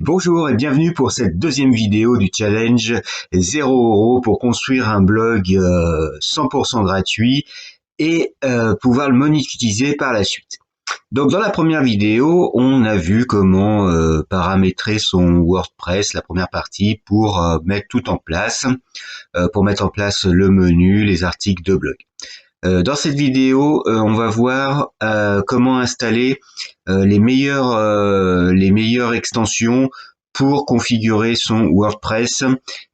Bonjour et bienvenue pour cette deuxième vidéo du challenge 0 € pour construire un blog 100% gratuit et pouvoir le monétiser par la suite. Donc dans la première vidéo, on a vu comment paramétrer son WordPress, la première partie, pour mettre tout en place, pour mettre en place le menu, les articles de blog. Dans cette vidéo, on va voir comment installer les meilleures extensions pour configurer son WordPress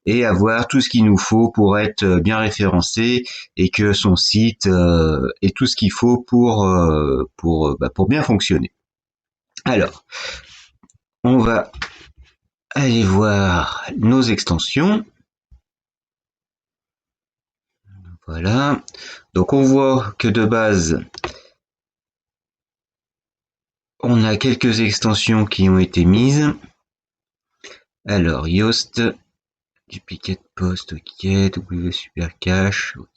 et avoir tout ce qu'il nous faut pour être bien référencé et que son site ait tout ce qu'il faut pour bien fonctionner. Alors, on va aller voir nos extensions. Voilà. Donc on voit que de base, on a quelques extensions qui ont été mises. Alors, Yoast, Duplicate Post, ok, WSuperCache, ok.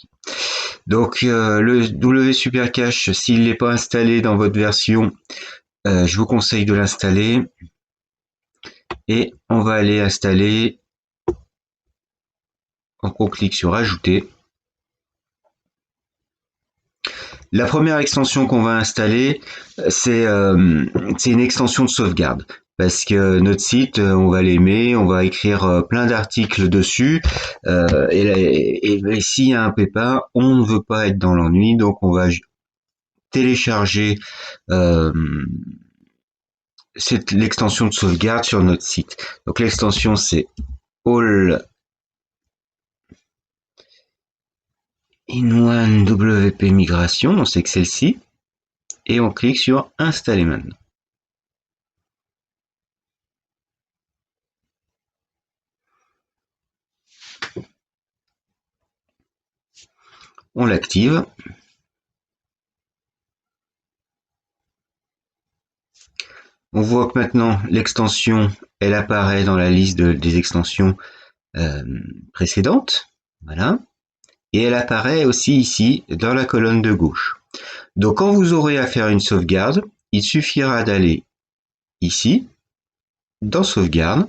Donc, le WSuperCache, s'il n'est pas installé dans votre version, je vous conseille de l'installer. Et on va aller installer, on clique sur Ajouter. La première extension qu'on va installer, c'est une extension de sauvegarde. Parce que notre site, on va l'aimer, on va écrire plein d'articles dessus, et s'il y a un pépin, on ne veut pas être dans l'ennui, donc on va télécharger l'extension de sauvegarde sur notre site. Donc l'extension c'est All in One WP Migration, on sait que celle-ci, et on clique sur Installer maintenant. On l'active. On voit que maintenant l'extension, elle apparaît dans la liste des extensions précédentes. Voilà. Et elle apparaît aussi ici dans la colonne de gauche. Donc quand vous aurez à faire une sauvegarde, il suffira d'aller ici, dans sauvegarde,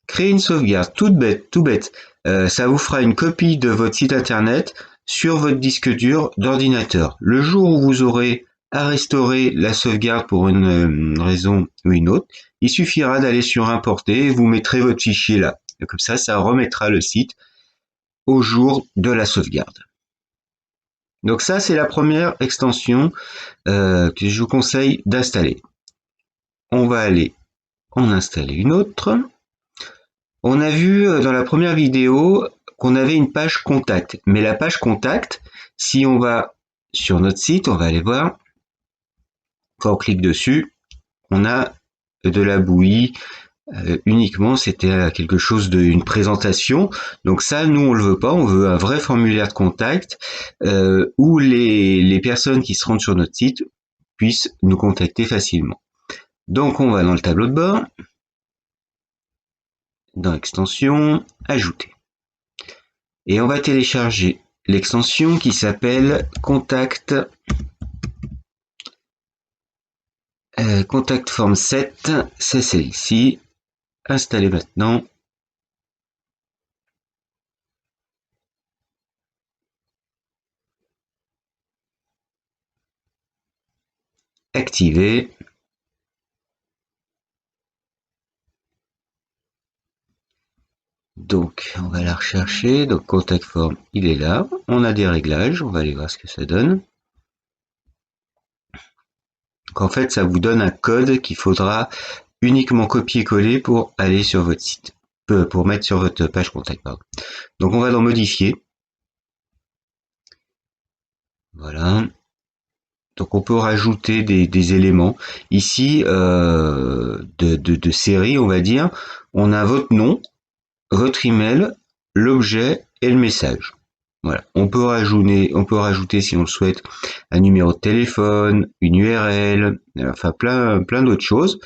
créer une sauvegarde, tout bête. Ça vous fera une copie de votre site internet sur votre disque dur d'ordinateur. Le jour où vous aurez à restaurer la sauvegarde pour une raison ou une autre, il suffira d'aller sur Importer et vous mettrez votre fichier là. Et comme ça remettra le site au jour de la sauvegarde. Donc ça, c'est la première extension que je vous conseille d'installer. On va aller en installer une autre. On a vu dans la première vidéo qu'on avait une page contact. Mais la page contact, si on va sur notre site, on va aller voir. Quand on clique dessus, on a de la bouillie. Uniquement, c'était quelque chose d'une présentation. Donc ça, nous, on le veut pas. On veut un vrai formulaire de contact où les personnes qui se rendent sur notre site puissent nous contacter facilement. Donc, on va dans le tableau de bord, dans Extension, Ajouter. Et on va télécharger l'extension qui s'appelle Contact Form 7. C'est celle-ci. Installer maintenant. Activer. Donc, on va la rechercher. Donc, Contact Form, il est là. On a des réglages. On va aller voir ce que ça donne. Donc, en fait, ça vous donne un code qu'il faudra uniquement copier-coller pour aller sur votre site. Pour mettre sur votre page contact, pardon. Donc, on va dans Modifier. Voilà. Donc, on peut rajouter des éléments. Ici, de série, on va dire, on a votre nom, votre email, l'objet et le message. Voilà. On peut rajouter, si on le souhaite, un numéro de téléphone, une URL, enfin plein d'autres choses.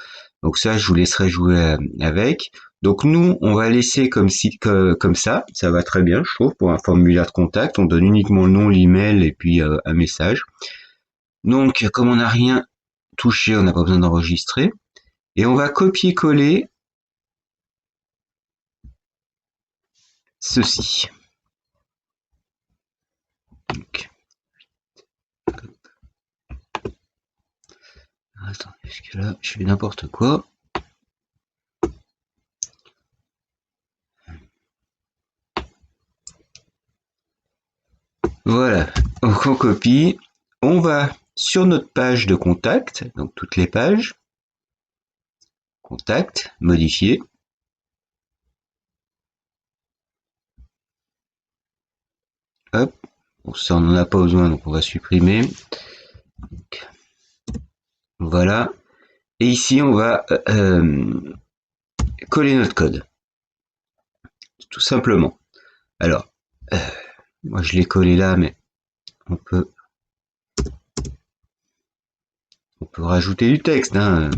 Donc ça, je vous laisserai jouer avec. Donc nous, on va laisser comme ça. Ça va très bien, je trouve, pour un formulaire de contact. On donne uniquement le nom, l'email et puis un message. Donc, comme on n'a rien touché, on n'a pas besoin d'enregistrer. Et on va copier-coller ceci. Donc, attendez, parce que là, je fais n'importe quoi. Voilà, donc on copie. On va sur notre page de contact, donc toutes les pages. Contact, modifier. Hop, bon, ça on n'en a pas besoin, donc on va supprimer. Donc, voilà. Et ici, on va coller notre code. Tout simplement. Alors, moi je l'ai collé là, mais on peut rajouter du texte. Hein.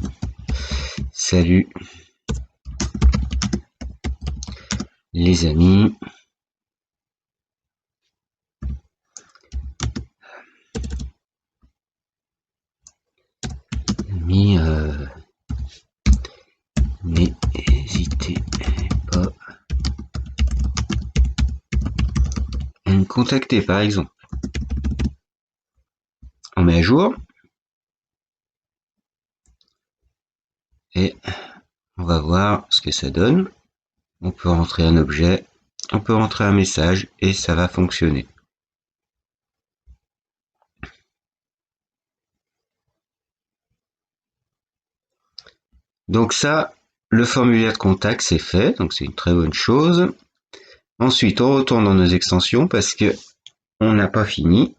Salut les amis. N'hésitez pas à me contacter par exemple. On met à jour et on va voir ce que ça donne. On peut rentrer un objet, on peut rentrer un message et ça va fonctionner. Donc ça, le formulaire de contact c'est fait, donc c'est une très bonne chose. Ensuite, on retourne dans nos extensions parce que on n'a pas fini.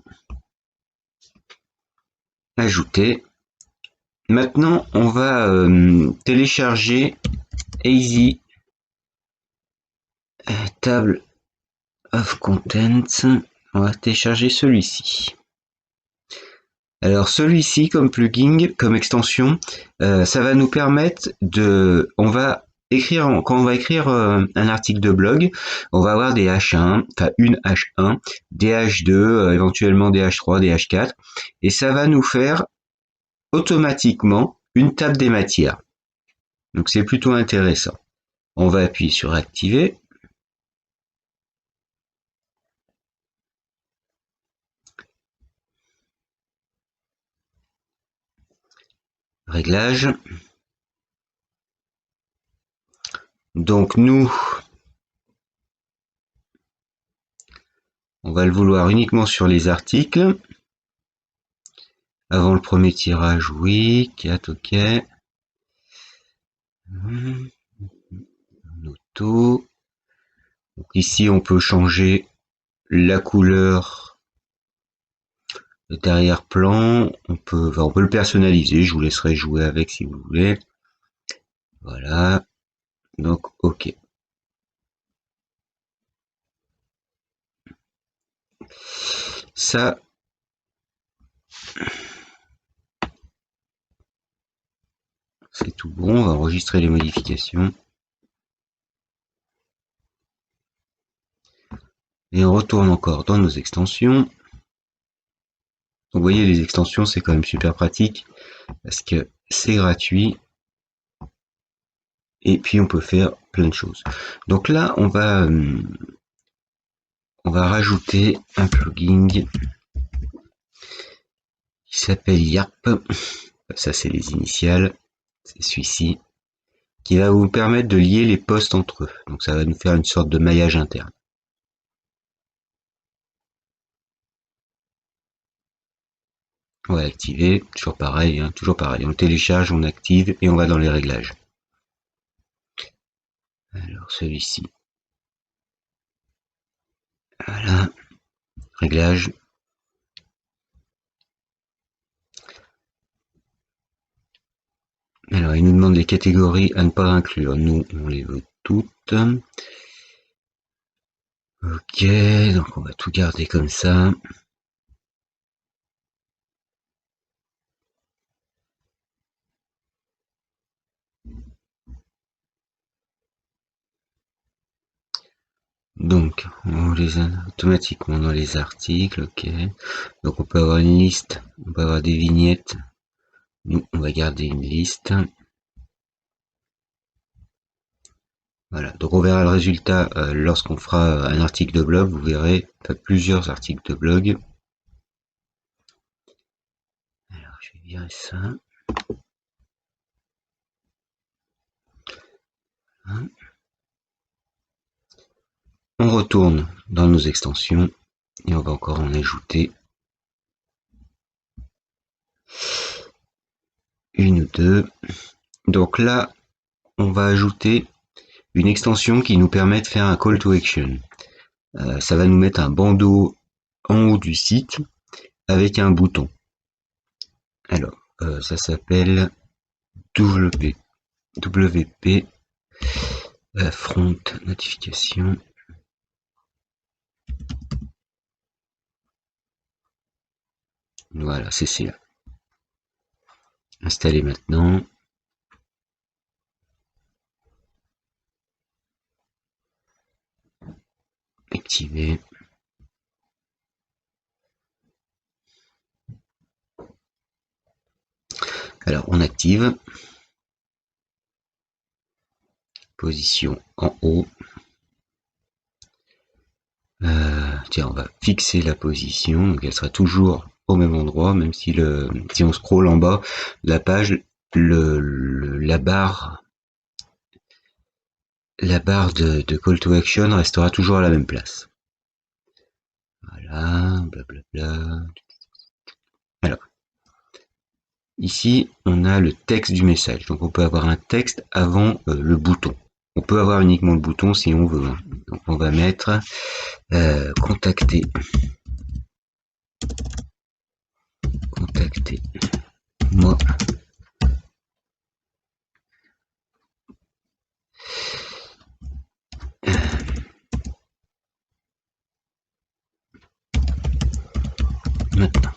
Ajouter. Maintenant, on va télécharger Easy Table of Contents. On va télécharger celui-ci. Alors celui-ci comme plugin, comme extension, ça va nous permettre de, on va écrire, quand on va écrire un article de blog, on va avoir des H1, enfin une H1, des H2, éventuellement des H3, des H4, et ça va nous faire automatiquement une table des matières. Donc c'est plutôt intéressant. On va appuyer sur activer. Réglage. Donc nous, on va le vouloir uniquement sur les articles. Avant le premier tirage, oui. 4, ok. Auto. Donc ici, on peut changer la couleur d'arrière-plan. On peut le personnaliser. Je vous laisserai jouer avec si vous voulez. Voilà. Donc, ok. Ça, c'est tout bon. On va enregistrer les modifications. Et on retourne encore dans nos extensions. Donc, vous voyez, les extensions, c'est quand même super pratique parce que c'est gratuit. Et puis, on peut faire plein de choses. Donc là, on va rajouter un plugin qui s'appelle YARP. Ça, c'est les initiales. C'est celui-ci qui va vous permettre de lier les posts entre eux. Donc, ça va nous faire une sorte de maillage interne. On va l'activer, toujours pareil, hein, toujours pareil. On télécharge, on active et on va dans les réglages. Alors celui-ci. Voilà. Réglage. Alors il nous demande les catégories à ne pas inclure. Nous, on les veut toutes. Ok, donc on va tout garder comme ça. Donc, on les a automatiquement dans les articles, ok. Donc, on peut avoir une liste, on peut avoir des vignettes. Nous, on va garder une liste. Voilà, donc on verra le résultat lorsqu'on fera un article de blog, vous verrez plusieurs articles de blog. Alors je vais virer ça. Hein. On retourne dans nos extensions et on va encore en ajouter une ou deux. Donc là, on va ajouter une extension qui nous permet de faire un call to action. Ça va nous mettre un bandeau en haut du site avec un bouton. Alors, ça s'appelle WP front notification. Voilà, c'est là. Installer maintenant. Activer. Alors, on active. Position en haut. Tiens, on va fixer la position. Donc, elle sera toujours au même endroit, même si si on scrolle en bas la page, la barre de call to action restera toujours à la même place. Voilà, blablabla. Alors, ici, on a le texte du message. Donc, on peut avoir un texte avant le bouton. On peut avoir uniquement le bouton si on veut. Hein. Donc, on va mettre contacter. Contacter moi. Maintenant.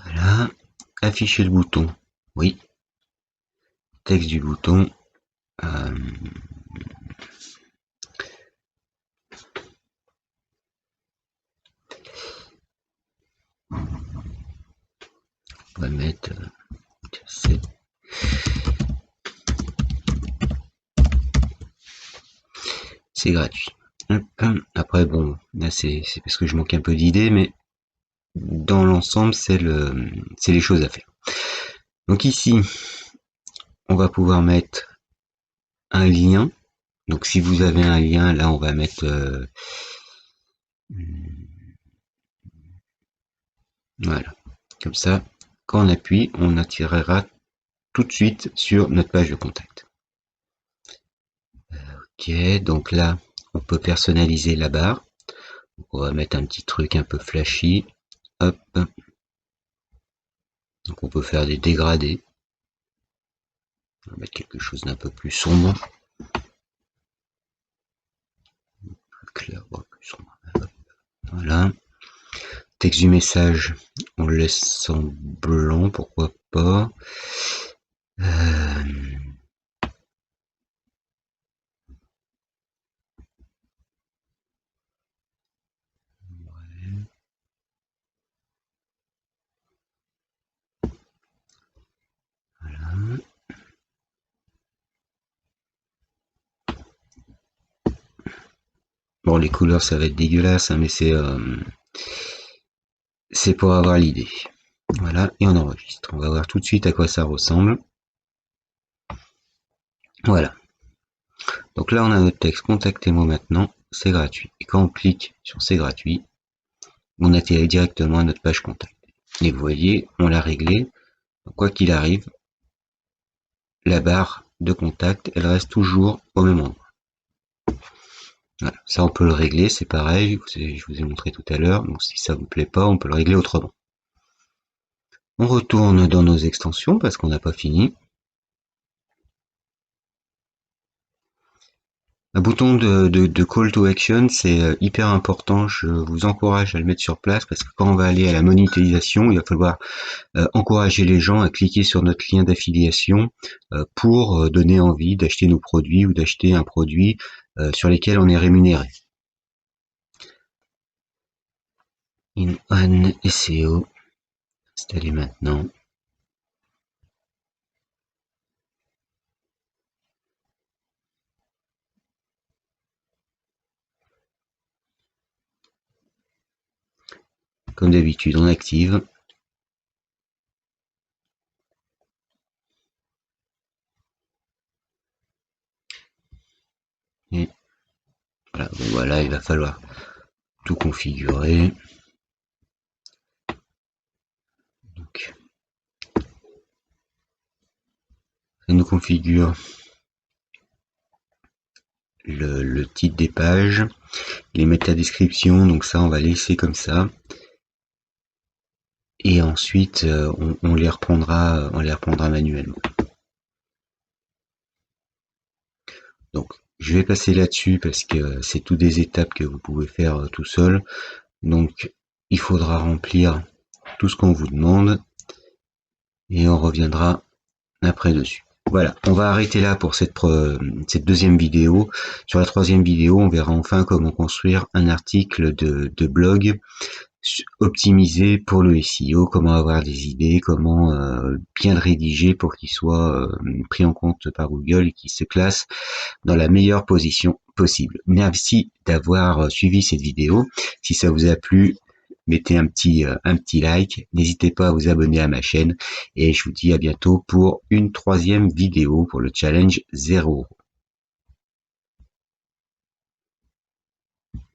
Voilà. Afficher le bouton. Oui. Texte du bouton. On va mettre c'est gratuit. Après bon, là c'est parce que je manque un peu d'idées, mais dans l'ensemble c'est les choses à faire. Donc ici, on va pouvoir mettre un lien. Donc si vous avez un lien, là on va mettre voilà, comme ça, quand on appuie, on attirera tout de suite sur notre page de contact. Ok, donc là, on peut personnaliser la barre. Donc on va mettre un petit truc un peu flashy. Hop. Donc on peut faire des dégradés. On va mettre quelque chose d'un peu plus sombre. Plus clair, bon, plus sombre. Voilà. Texte du message, on le laisse en blanc, pourquoi pas. Voilà. Bon, les couleurs, ça va être dégueulasse, hein, mais c'est pour avoir l'idée. Voilà, et on enregistre. On va voir tout de suite à quoi ça ressemble. Voilà. Donc là, on a notre texte. Contactez-moi maintenant. C'est gratuit. Et quand on clique sur c'est gratuit, on atterrit directement à notre page contact. Et vous voyez, on l'a réglé. Quoi qu'il arrive, la barre de contact, elle reste toujours au même endroit. Voilà. Ça, on peut le régler, c'est pareil, je vous ai montré tout à l'heure. Donc si ça vous plaît pas, on peut le régler autrement. On retourne dans nos extensions parce qu'on n'a pas fini. Un bouton de call to action, c'est hyper important. Je vous encourage à le mettre sur place parce que quand on va aller à la monétisation, il va falloir encourager les gens à cliquer sur notre lien d'affiliation pour donner envie d'acheter nos produits ou d'acheter un produit sur lesquels on est rémunéré. In One SEO, installez maintenant. comme d'habitude, on active. Et voilà, bon voilà, il va falloir tout configurer. Donc, ça nous configure le titre des pages, les métadescriptions, donc ça on va laisser comme ça. Et ensuite on les reprendra manuellement. Donc je vais passer là-dessus parce que c'est toutes des étapes que vous pouvez faire tout seul. Donc il faudra remplir tout ce qu'on vous demande et on reviendra après dessus. Voilà, on va arrêter là pour cette deuxième vidéo. Sur la troisième vidéo, on verra enfin comment construire un article de blog optimisé pour le SEO, comment avoir des idées, comment bien le rédiger pour qu'il soit pris en compte par Google et qu'il se classe dans la meilleure position possible. Merci d'avoir suivi cette vidéo. Si ça vous a plu, mettez un petit like, n'hésitez pas à vous abonner à ma chaîne et je vous dis à bientôt pour une troisième vidéo pour le challenge 0.